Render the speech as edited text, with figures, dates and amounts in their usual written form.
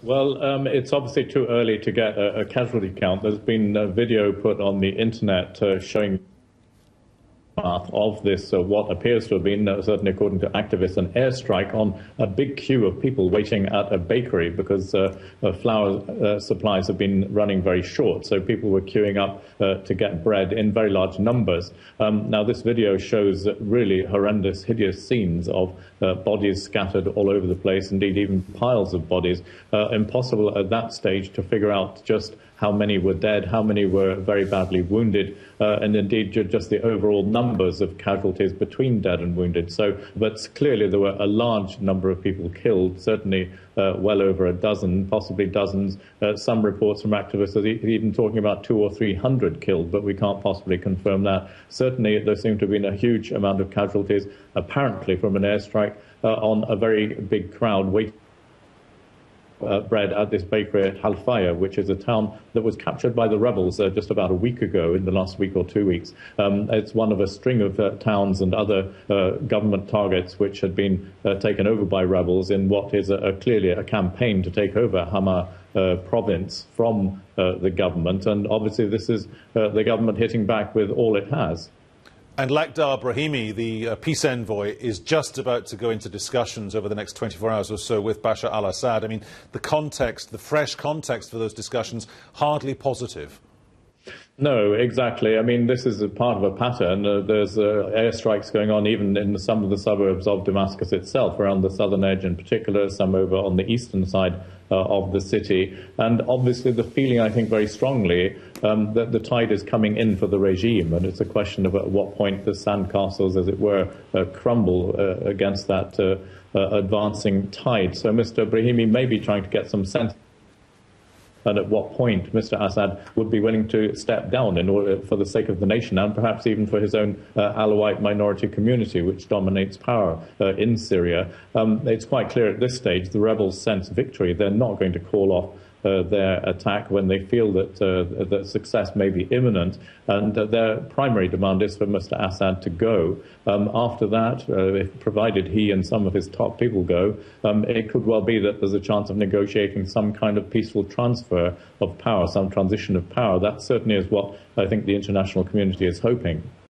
Well, it's obviously too early to get a casualty count. There's been a video put on the internet showing path of this, what appears to have been, certainly according to activists, an airstrike on a big queue of people waiting at a bakery because flour supplies have been running very short. So people were queuing up to get bread in very large numbers. Now, this video shows really horrendous, hideous scenes of bodies scattered all over the place, indeed even piles of bodies. Impossible at that stage to figure out just how many were dead, how many were very badly wounded, and indeed just the overall numbers of casualties between dead and wounded. But clearly there were a large number of people killed, certainly well over a dozen, possibly dozens. Some reports from activists are even talking about 200 or 300 killed, but we can't possibly confirm that. Certainly there seem to have been a huge amount of casualties, apparently from an airstrike on a very big crowd waiting bread at this bakery at Halfaya, which is a town that was captured by the rebels just about a week ago, in the last week or 2 weeks. It's one of a string of towns and other government targets which had been taken over by rebels in what is clearly a campaign to take over Hama province from the government. And obviously this is the government hitting back with all it has. And Lakhdar Brahimi, the peace envoy, is just about to go into discussions over the next 24 hours or so with Bashar al-Assad. I mean, the context, the fresh context for those discussions, hardly positive. No, exactly. I mean, this is a part of a pattern. There's airstrikes going on even in some of the suburbs of Damascus itself, around the southern edge in particular, some over on the eastern side of the city. And obviously the feeling, I think, very strongly that the tide is coming in for the regime. And it's a question of at what point the sandcastles, as it were, crumble against that advancing tide. So Mr. Brahimi may be trying to get some sense and at what point Mr. Assad would be willing to step down in order for the sake of the nation and perhaps even for his own Alawite minority community, which dominates power in Syria. It's quite clear at this stage the rebels sense victory. They're not going to call off their attack when they feel that success may be imminent, and their primary demand is for Mr. Assad to go. After that, if provided he and some of his top people go, it could well be that there's a chance of negotiating some kind of peaceful transfer of power, some transition of power. That certainly is what I think the international community is hoping.